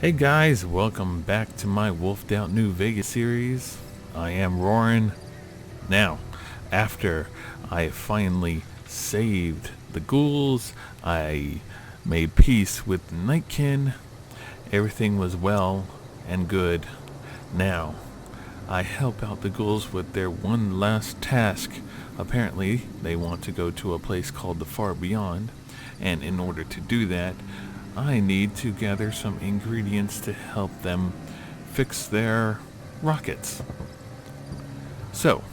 Hey guys, welcome back to my Wolfed Out New Vegas series. I am Roarin. Now, after I finally saved the ghouls, I made peace with the Nightkin, everything was well and good. Now, I help out the ghouls with their one last task. Apparently, they want to go to a place called the Far Beyond, and in order to do that, I need to gather some ingredients to help them fix their rockets. So,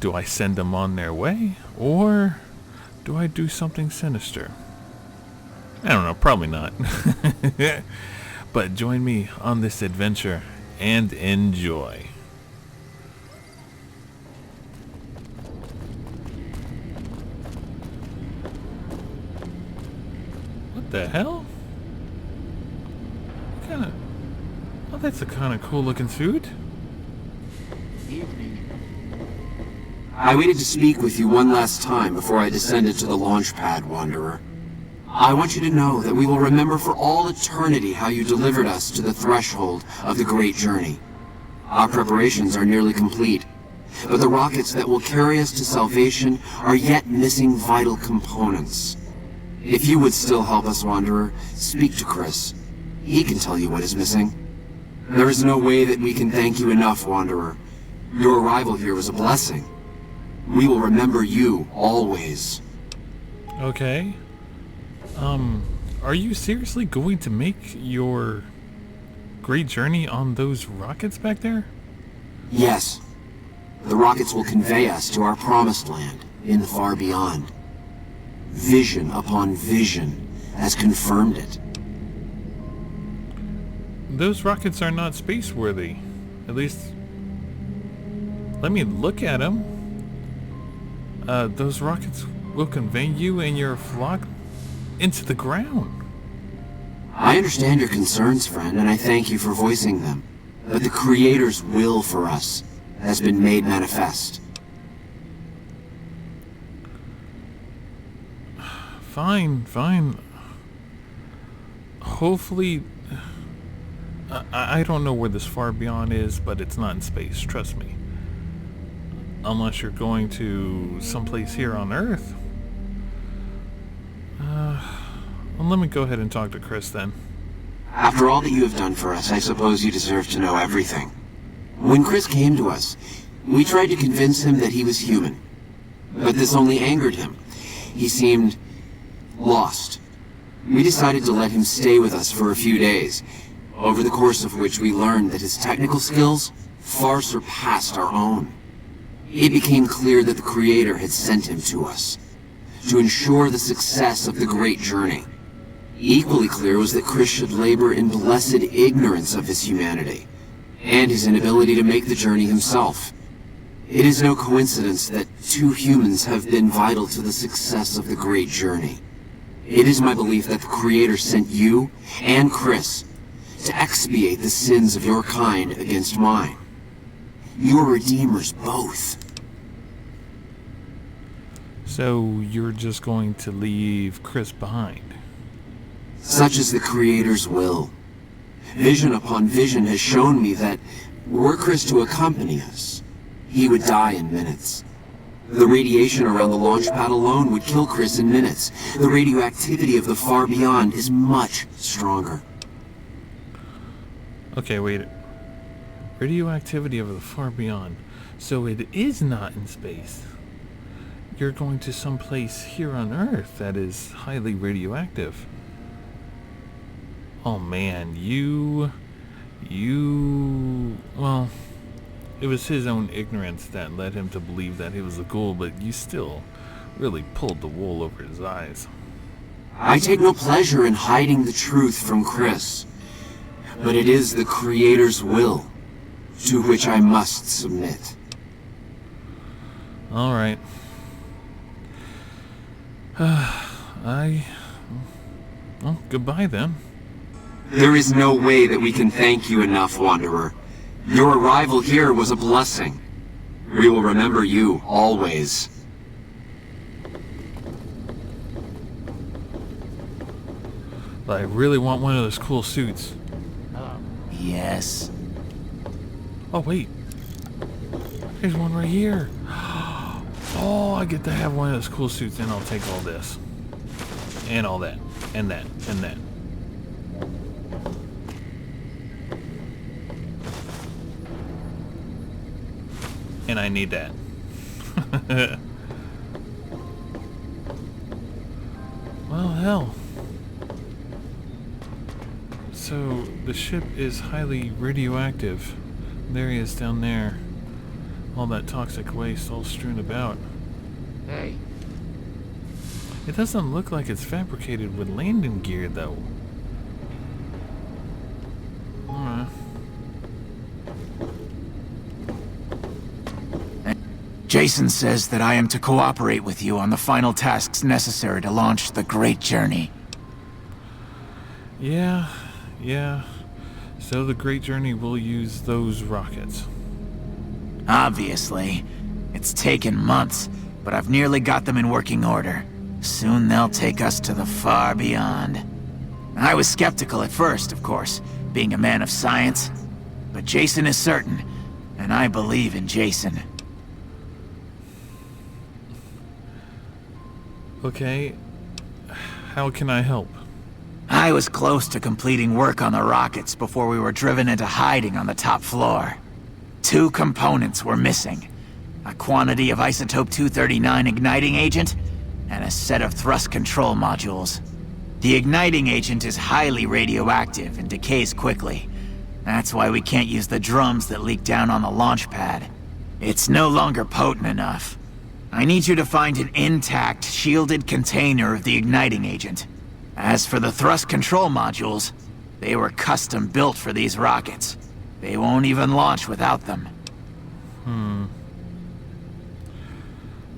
do I send them on their way, or do I do something sinister? I don't know, probably not. But join me on this adventure and enjoy. What the hell? Oh, that's a kind of cool looking suit. I waited to speak with you one last time before I descended to the launch pad, Wanderer. I want you to know that we will remember for all eternity how you delivered us to the threshold of the great journey. Our preparations are nearly complete, but the rockets that will carry us to salvation are yet missing vital components. If you would still help us, Wanderer, speak to Chris. He can tell you what is missing. There is no way that we can thank you enough, Wanderer. Your arrival here was a blessing. We will remember you always. Okay. Are you seriously going to make your great journey on those rockets back there? Yes. The rockets will convey us to our promised land in the far beyond. Vision upon vision has confirmed it. Those rockets are not space-worthy. At least, let me look at them. Those rockets will convey you and your flock into the ground. I understand your concerns, friend, and I thank you for voicing them. But the Creator's will for us has been made manifest. Fine. Hopefully, I don't know where this far beyond is, but it's not in space, trust me. Unless you're going to someplace here on Earth. Well, let me go ahead and talk to Chris then. After all that you have done for us, I suppose you deserve to know everything. When Chris came to us, we tried to convince him that he was human. But this only angered him. He seemed lost. We decided to let him stay with us for a few days, over the course of which we learned that his technical skills far surpassed our own. It became clear that the Creator had sent him to us, to ensure the success of the great journey. Equally clear was that Chris should labor in blessed ignorance of his humanity, and his inability to make the journey himself. It is no coincidence that two humans have been vital to the success of the great journey. It is my belief that the Creator sent you and Chris to expiate the sins of your kind against mine. You are redeemers both. So you're just going to leave Chris behind? Such is the Creator's will. Vision upon vision has shown me that, were Chris to accompany us, he would die in minutes. The radiation around the launch pad alone would kill Chris in minutes. The radioactivity of the far beyond is much stronger. Okay, wait. Radioactivity of the far beyond. So it is not in space. You're going to some place here on Earth that is highly radioactive. Oh man, well, it was his own ignorance that led him to believe that he was a ghoul, but you still really pulled the wool over his eyes. I take no pleasure in hiding the truth from Chris, but it is the Creator's will to which I must submit. Alright. Well, goodbye then. There is no way that we can thank you enough, Wanderer. Your arrival here was a blessing. We will remember you always. But I really want one of those cool suits. Yes. Oh, wait. There's one right here. Oh, I get to have one of those cool suits, and I'll take all this. And all that. And that. And that. And I need that. Well, hell. So, the ship is highly radioactive. There he is down there. All that toxic waste all strewn about. Hey. It doesn't look like it's fabricated with landing gear, though. Jason says that I am to cooperate with you on the final tasks necessary to launch the Great Journey. Yeah. So the Great Journey will use those rockets. Obviously. It's taken months, but I've nearly got them in working order. Soon they'll take us to the far beyond. I was skeptical at first, of course, being a man of science. But Jason is certain, and I believe in Jason. Okay. How can I help? I was close to completing work on the rockets before we were driven into hiding on the top floor. 2 components were missing. A quantity of isotope 239 igniting agent, and a set of thrust control modules. The igniting agent is highly radioactive and decays quickly. That's why we can't use the drums that leak down on the launch pad. It's no longer potent enough. I need you to find an intact, shielded container of the igniting agent. As for the thrust control modules, they were custom built for these rockets. They won't even launch without them.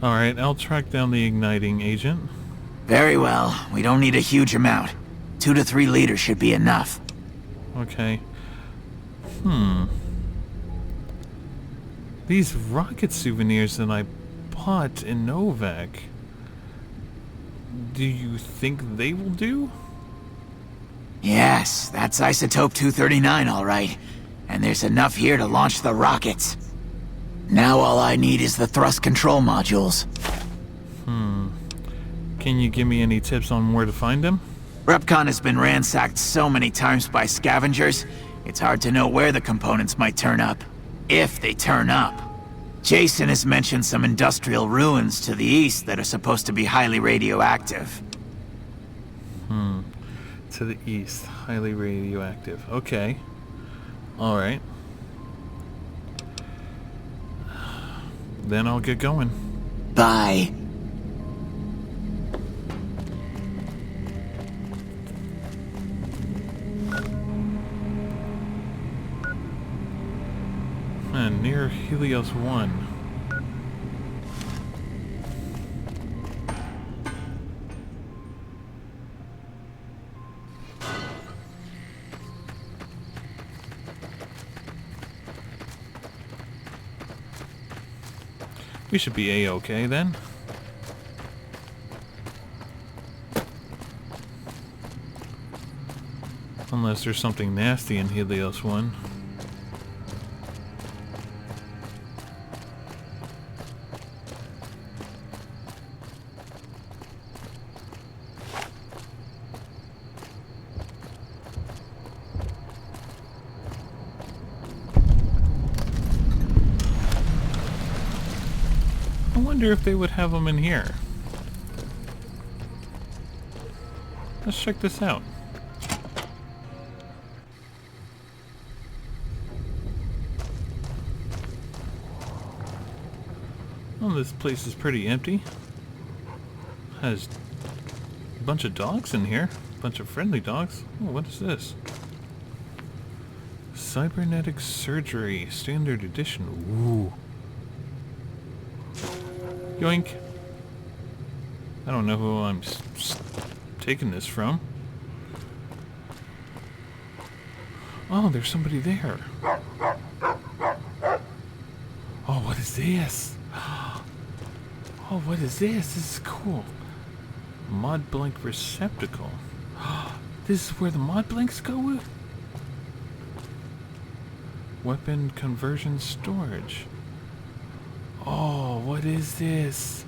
Alright, I'll track down the igniting agent. Very well. We don't need a huge amount. 2 to 3 liters should be enough. Okay. These rocket souvenirs that I bought in Novak, do you think they will do? Yes, that's isotope 239, all right. And there's enough here to launch the rockets. Now all I need is the thrust control modules. Can you give me any tips on where to find them? Repcon has been ransacked so many times by scavengers, it's hard to know where the components might turn up. If they turn up. Jason has mentioned some industrial ruins to the east that are supposed to be highly radioactive. To the east. Highly radioactive. Okay. Alright. Then I'll get going. Bye. Near Helios 1. We should be A-okay then. Unless there's something nasty in Helios 1. I wonder if they would have them in here. Let's check this out. Well, this place is pretty empty. Has a bunch of dogs in here. A bunch of friendly dogs. Oh, what is this? Cybernetic Surgery, Standard Edition. Ooh. Yoink. I don't know who I'm taking this from. Oh, there's somebody there. Oh, what is this? Oh, what is this? This is cool. Mod blank receptacle. This is where the mod blanks go? Weapon conversion storage. Oh, what is this?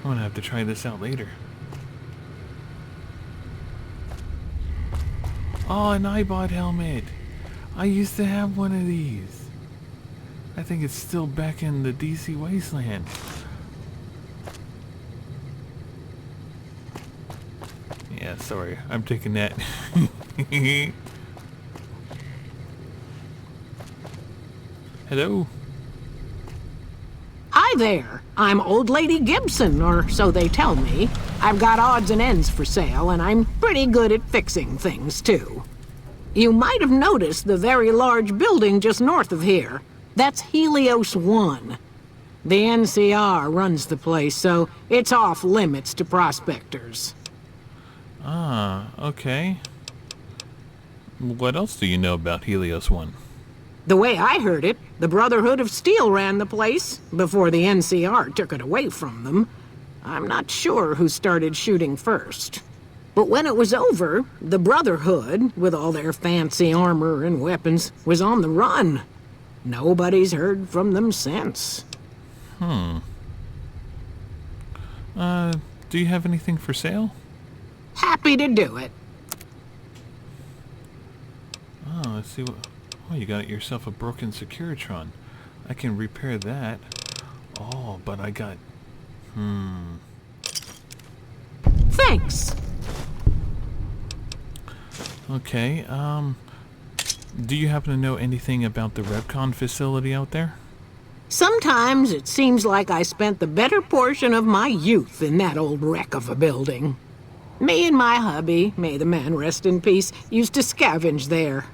I'm gonna have to try this out later. Oh, an iBot helmet. I used to have one of these. I think it's still back in the DC Wasteland. Yeah, sorry. I'm taking that. Hello? Hi there. I'm Old Lady Gibson, or so they tell me. I've got odds and ends for sale, and I'm pretty good at fixing things, too. You might have noticed the very large building just north of here. That's Helios 1. The NCR runs the place, so it's off limits to prospectors. Ah, okay. What else do you know about Helios 1? The way I heard it, the Brotherhood of Steel ran the place before the NCR took it away from them. I'm not sure who started shooting first. But when it was over, the Brotherhood, with all their fancy armor and weapons, was on the run. Nobody's heard from them since. Do you have anything for sale? Happy to do it. Oh, let's see what... Oh, you got yourself a broken Securitron. I can repair that. Oh, but I got... Thanks. Okay, do you happen to know anything about the Repcon facility out there? Sometimes it seems like I spent the better portion of my youth in that old wreck of a building. Me and my hubby, may the man rest in peace, used to scavenge there.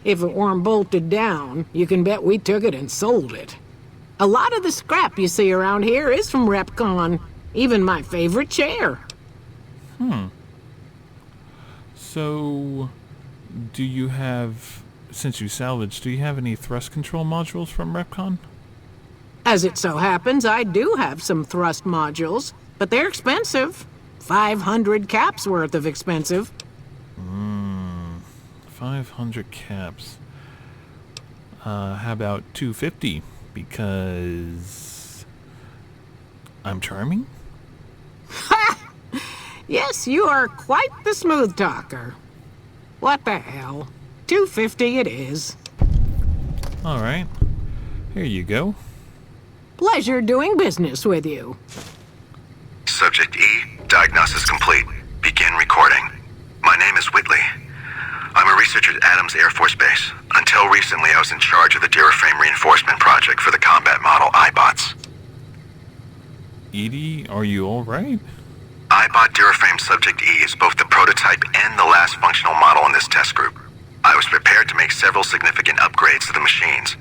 If it weren't bolted down, you can bet we took it and sold it. A lot of the scrap you see around here is from Repcon, even my favorite chair. So, do you have, since you salvaged, do you have any thrust control modules from Repcon? As it so happens, I do have some thrust modules, but they're expensive. 500 caps worth of expensive. 500 caps. How about 250? Because I'm charming? Yes, you are quite the smooth talker. What the hell? 250 it is. All right. Here you go. Pleasure doing business with you. Subject E, diagnosis complete. Begin recording. My name is Whitley. I'm a researcher at Adams Air Force Base. Until recently, I was in charge of the Duraframe reinforcement project for the combat model iBots. Edie, are you all right? iBot Duraframe Subject E is both the prototype and the last functional model in this test group. I was prepared to make several significant upgrades to the machines.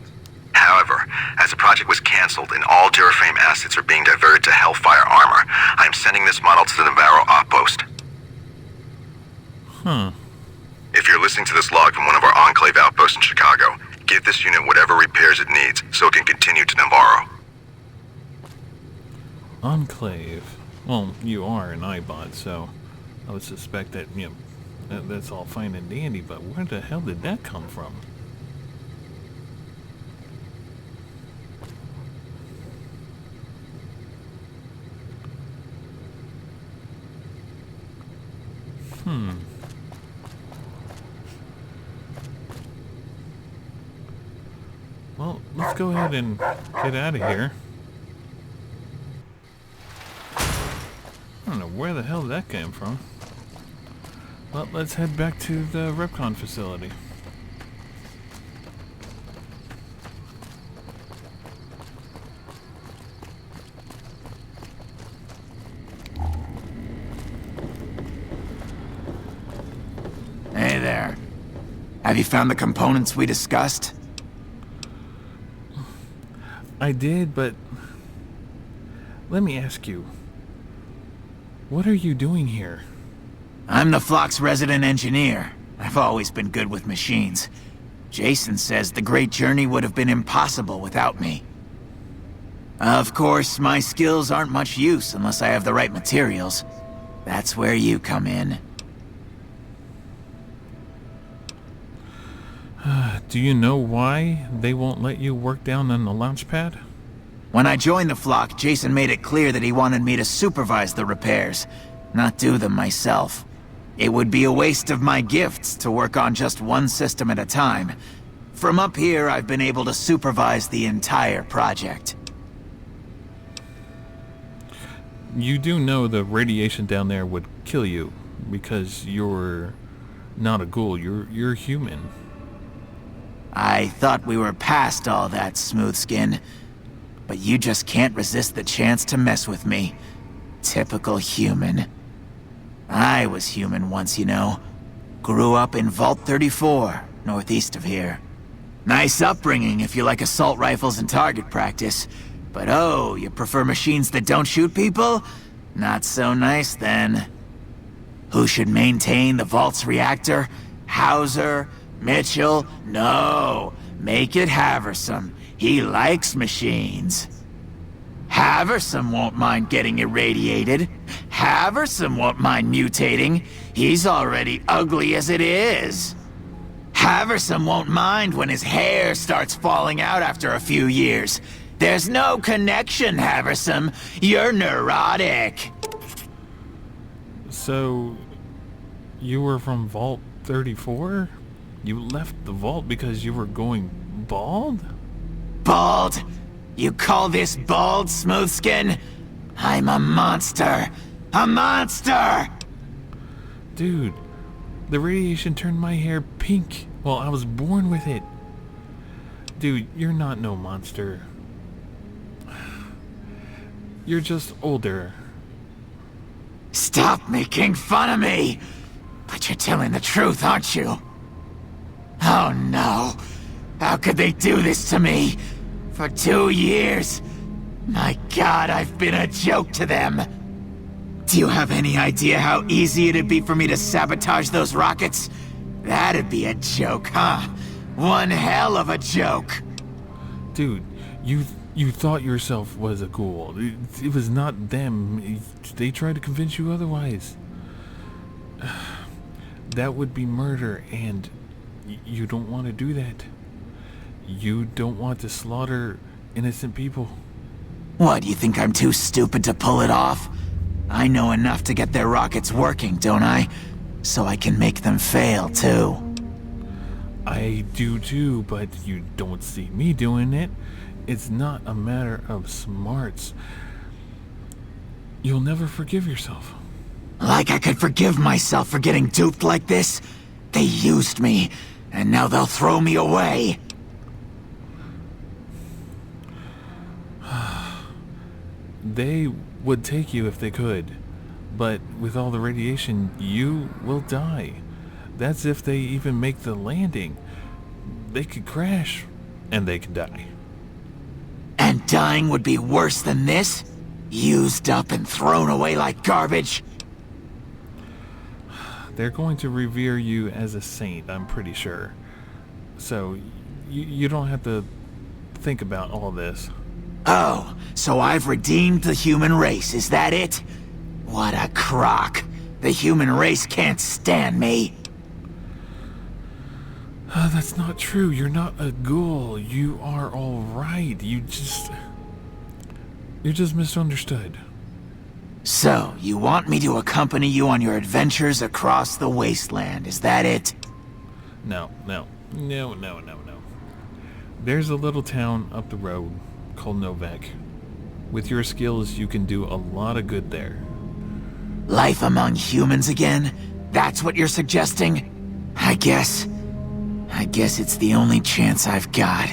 However, as the project was canceled and all Duraframe assets are being diverted to Hellfire armor, I'm sending this model to the Navarro outpost. If you're listening to this log from one of our Enclave outposts in Chicago, give this unit whatever repairs it needs so it can continue to Navarro. Enclave. Well, you are an iBot, so I would suspect that, that's all fine and dandy, but where the hell did that come from? Well, let's go ahead and get out of here. I don't know where the hell that came from. Well, let's head back to the Repcon facility. Hey there. Have you found the components we discussed? I did, but let me ask you, what are you doing here? I'm the Flock's resident engineer. I've always been good with machines. Jason says the Great Journey would have been impossible without me. Of course, my skills aren't much use unless I have the right materials. That's where you come in. Do you know why they won't let you work down on the launch pad? When I joined the flock, Jason made it clear that he wanted me to supervise the repairs, not do them myself. It would be a waste of my gifts to work on just one system at a time. From up here, I've been able to supervise the entire project. You do know the radiation down there would kill you because you're not a ghoul, you're human. I thought we were past all that, Smooth Skin. But you just can't resist the chance to mess with me. Typical human. I was human once, you know. Grew up in Vault 34, northeast of here. Nice upbringing if you like assault rifles and target practice. But oh, you prefer machines that don't shoot people? Not so nice then. Who should maintain the Vault's reactor? Hauser? Mitchell? No. Make it Haversam. He likes machines. Haversam won't mind getting irradiated. Haversam won't mind mutating. He's already ugly as it is. Haversam won't mind when his hair starts falling out after a few years. There's no connection, Haversam. You're neurotic. So, you were from Vault 34? You left the vault because you were going bald? Bald? You call this bald, Smoothskin? I'm a monster. A monster! Dude, the radiation turned my hair pink while I was born with it. Dude, you're not no monster. You're just older. Stop making fun of me! But you're telling the truth, aren't you? Oh no. How could they do this to me? For 2 years? My God, I've been a joke to them. Do you have any idea how easy it'd be for me to sabotage those rockets? That'd be a joke, huh? One hell of a joke. Dude, you thought yourself was a ghoul. It was not them. They tried to convince you otherwise. That would be murder, and you don't want to do that. You don't want to slaughter innocent people. What, you think I'm too stupid to pull it off? I know enough to get their rockets working, don't I? So I can make them fail, too. I do too, but you don't see me doing it. It's not a matter of smarts. You'll never forgive yourself. Like I could forgive myself for getting duped like this? They used me, and now they'll throw me away. They would take you if they could, but with all the radiation, you will die. That's if they even make the landing. They could crash, and they could die. And dying would be worse than this? Used up and thrown away like garbage? They're going to revere you as a saint, I'm pretty sure. So, you don't have to think about all this. Oh, so I've redeemed the human race, is that it? What a crock. The human race can't stand me. That's not true. You're not a ghoul. You are alright. You're just misunderstood. So, you want me to accompany you on your adventures across the wasteland, is that it? No. There's a little town up the road called Novak. With your skills, you can do a lot of good there. Life among humans again? That's what you're suggesting? I guess it's the only chance I've got.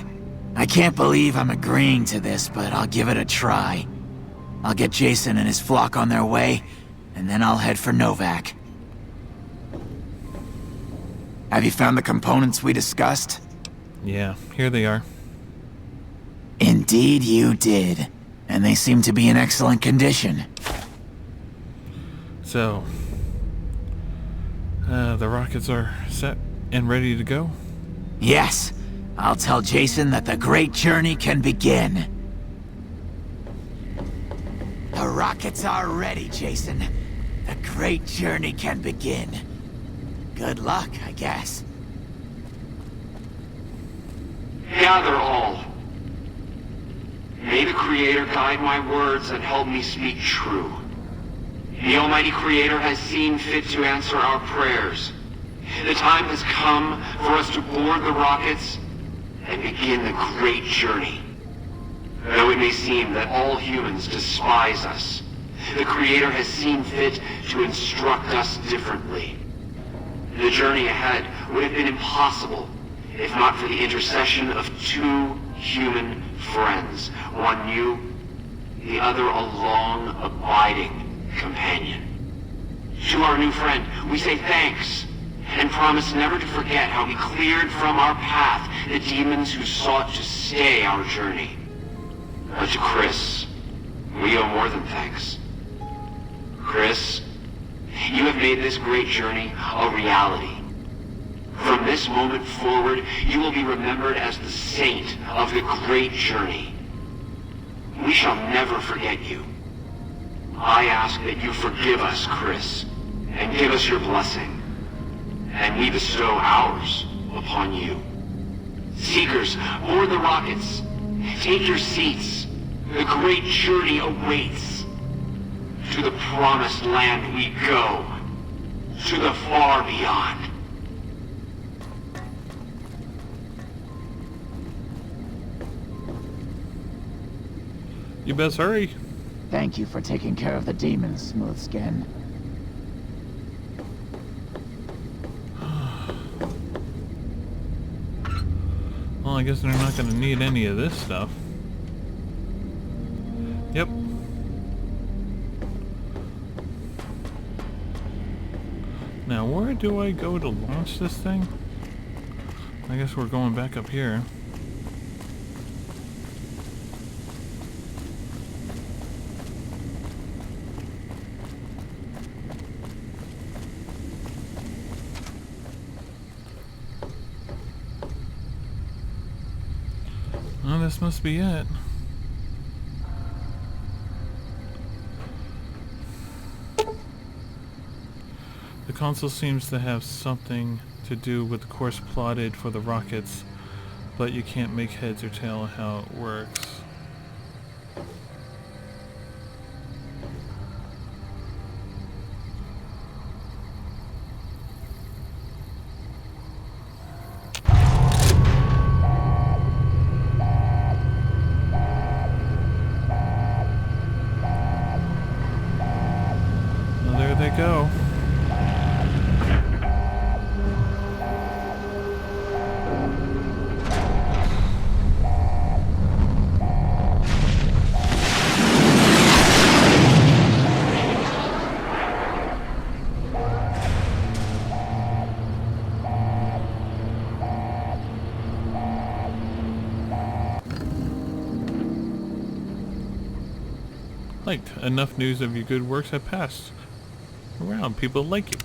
I can't believe I'm agreeing to this, but I'll give it a try. I'll get Jason and his flock on their way, and then I'll head for Novak. Have you found the components we discussed? Yeah, here they are. Indeed you did. And they seem to be in excellent condition. So, the rockets are set and ready to go? Yes. I'll tell Jason that the great journey can begin. The rockets are ready, Jason. The great journey can begin. Good luck, I guess. Gather all. May the Creator guide my words and help me speak true. The Almighty Creator has seen fit to answer our prayers. The time has come for us to board the rockets and begin the great journey. Though it may seem that all humans despise us, the Creator has seen fit to instruct us differently. The journey ahead would have been impossible if not for the intercession of two human friends, one new, the other a long, abiding companion. To our new friend, we say thanks, and promise never to forget how we cleared from our path the demons who sought to stay our journey. But to Chris, we owe more than thanks. Chris, you have made this great journey a reality. From this moment forward, you will be remembered as the saint of the great journey. We shall never forget you. I ask that you forgive us, Chris, and give us your blessing, and we bestow ours upon you. Seekers, board the rockets. Take your seats. The great journey awaits. To the promised land we go. To the far beyond. You best hurry. Thank you for taking care of the demons, Smoothskin. Well, I guess they're not going to need any of this stuff. Yep. Now, where do I go to launch this thing? I guess we're going back up here. Oh, this must be it. The console seems to have something to do with the course plotted for the rockets, but you can't make heads or tail how it works. Well, there they go. Liked. Enough news of your good works have passed around. People like you.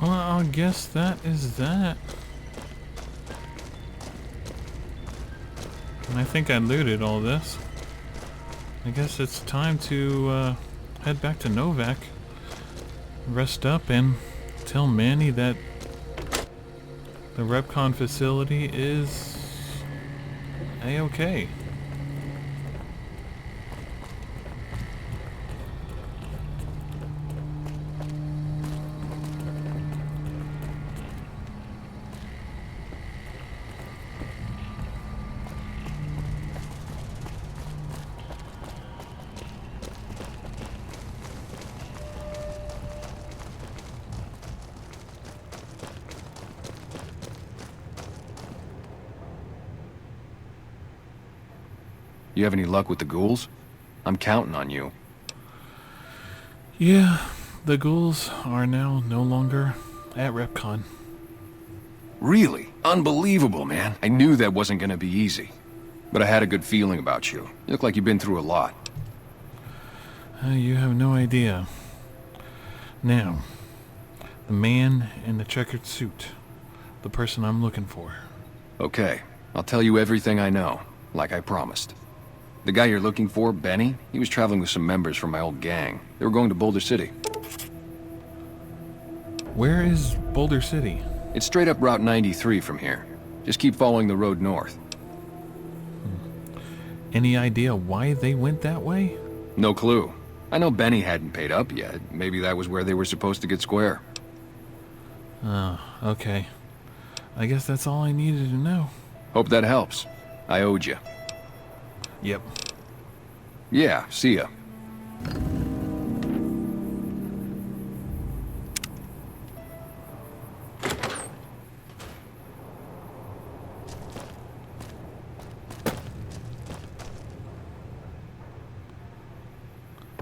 Well, I guess that is that. And I think I looted all this. I guess it's time to head back to Novak, rest up, and tell Manny that the Repcon facility is A-okay. You have any luck with the ghouls? I'm counting on you. Yeah, the ghouls are now no longer at RepCon. Really? Unbelievable, man. I knew that wasn't gonna be easy. But I had a good feeling about you. You look like you've been through a lot. You have no idea. Now, the man in the checkered suit. The person I'm looking for. Okay, I'll tell you everything I know, like I promised. The guy you're looking for, Benny, he was traveling with some members from my old gang. They were going to Boulder City. Where is Boulder City? It's straight up Route 93 from here. Just keep following the road north. Any idea why they went that way? No clue. I know Benny hadn't paid up yet. Maybe that was where they were supposed to get square. Oh, okay. I guess that's all I needed to know. Hope that helps. I owed you. Yep. Yeah, see ya.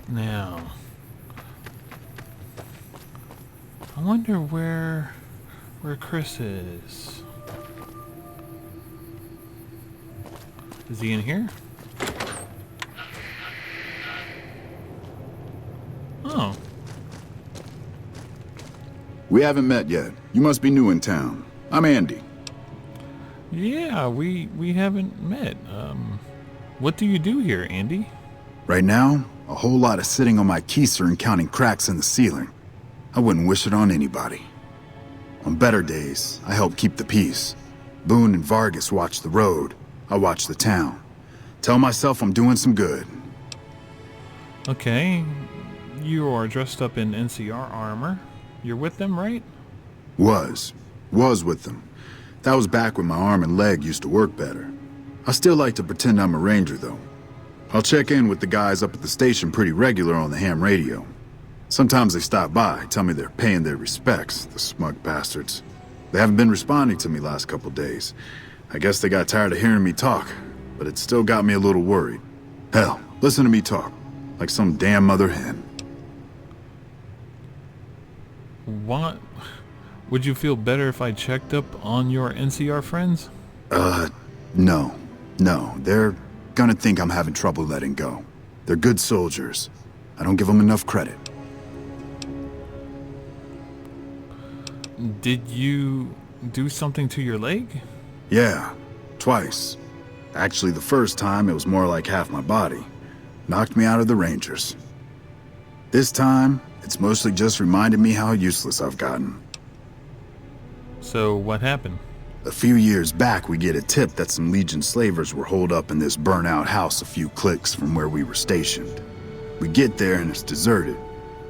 Now, I wonder where Chris is. Is he in here? Oh. We haven't met yet. You must be new in town. I'm Andy. Yeah, we haven't met. What do you do here, Andy? Right now, a whole lot of sitting on my keister and counting cracks in the ceiling. I wouldn't wish it on anybody. On better days, I help keep the peace. Boone and Vargas watch the road. I watch the town. Tell myself I'm doing some good. Okay. You are dressed up in NCR armor. You're with them, right? Was with them. That was back when my arm and leg used to work better. I still like to pretend I'm a ranger, though. I'll check in with the guys up at the station pretty regular on the ham radio. Sometimes they stop by, tell me they're paying their respects, the smug bastards. They haven't been responding to me last couple days. I guess they got tired of hearing me talk, but it still got me a little worried. Hell, listen to me talk, like some damn mother hen. What? Would you feel better if I checked up on your NCR friends? No. They're gonna think I'm having trouble letting go. They're good soldiers. I don't give them enough credit. Did you do something to your leg? Yeah, twice. Actually, the first time it was more like half my body. Knocked me out of the Rangers. This time, it's mostly just reminded me how useless I've gotten. So what happened? A few years back, we get a tip that some Legion slavers were holed up in this burnt-out house a few clicks from where we were stationed. We get there and it's deserted.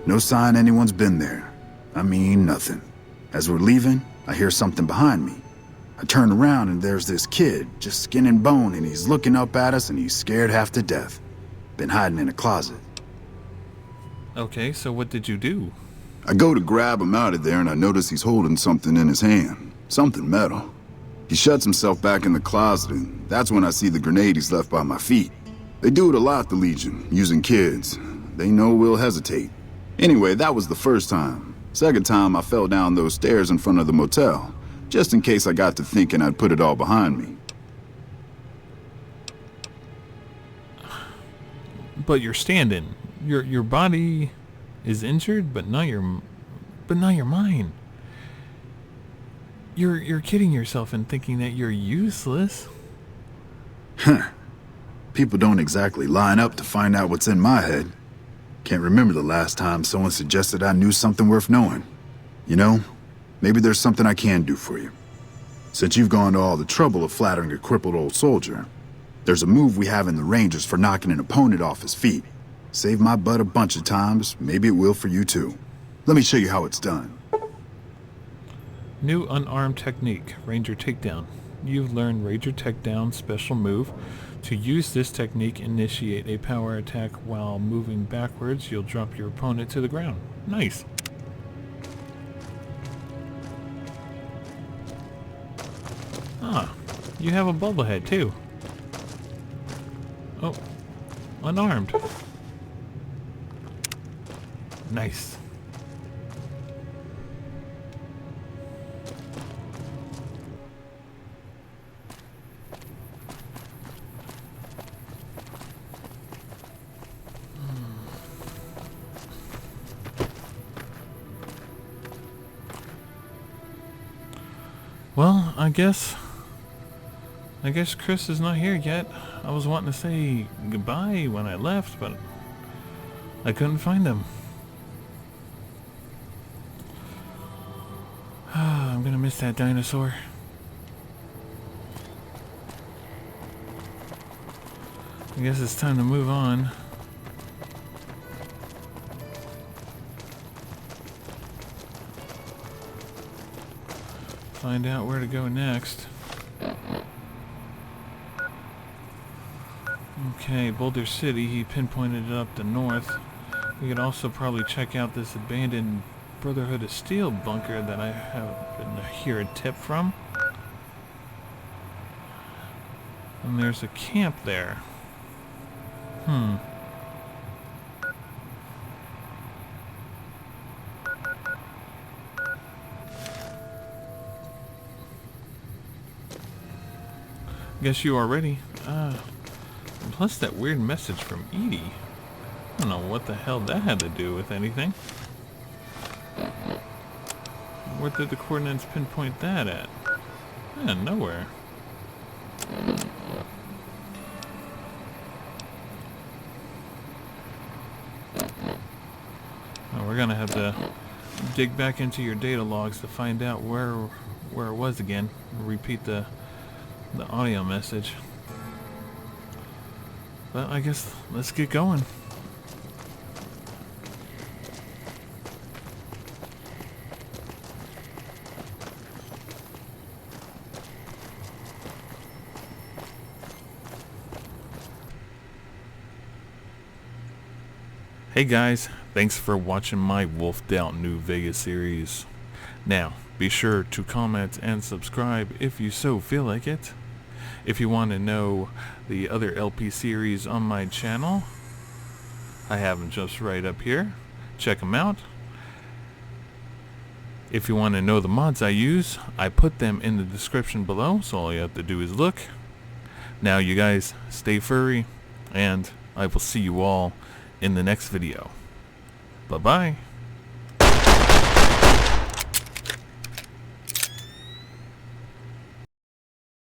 No sign anyone's been there. I mean, nothing. As we're leaving, I hear something behind me. I turn around and there's this kid, just skin and bone, and he's looking up at us and he's scared half to death. Been hiding in a closet. Okay, so what did you do? I go to grab him out of there and I notice he's holding something in his hand. Something metal. He shuts himself back in the closet, and that's when I see the grenade he's left by my feet. They do it a lot, the Legion, using kids. They know we'll hesitate. Anyway, that was the first time. Second time, I fell down those stairs in front of the motel, just in case I got to thinking I'd put it all behind me. But you're standing. Your body is injured, but not your mind. You're kidding yourself and thinking that you're useless. People don't exactly line up to find out what's in my head. Can't remember the last time someone suggested I knew something worth knowing. You know, maybe there's something I can do for you. Since you've gone to all the trouble of flattering a crippled old soldier, there's a move we have in the Rangers for knocking an opponent off his feet. Saved my butt a bunch of times, maybe it will for you too. Let me show you how it's done. New unarmed technique, Ranger Takedown. You've learned Ranger Takedown special move. To use this technique, initiate a power attack while moving backwards. You'll drop your opponent to the ground. Nice. Ah, you have a bubblehead too. Oh, unarmed. Nice. Well, I guess Chris is not here yet. I was wanting to say goodbye when I left, but I couldn't find him. I'm gonna miss that dinosaur. I guess it's time to move on. Find out where to go next. Okay, Boulder City, he pinpointed it up the north. We could also probably check out this abandoned Brotherhood of Steel bunker that I happen to hear a tip from. And there's a camp there. Guess you are ready. Plus that weird message from Edie. I don't know what the hell that had to do with anything. Where did the coordinates pinpoint that at? Nowhere. Oh, we're gonna have to dig back into your data logs to find out where it was again. Repeat the audio message. But I guess let's get going. Hey guys, thanks for watching my Wolfed Out New Vegas series. Now, be sure to comment and subscribe if you so feel like it. If you want to know the other LP series on my channel, I have them just right up here. Check them out. If you want to know the mods I use, I put them in the description below, so all you have to do is look. Now you guys, stay furry, and I will see you all in the next video. Bye-bye.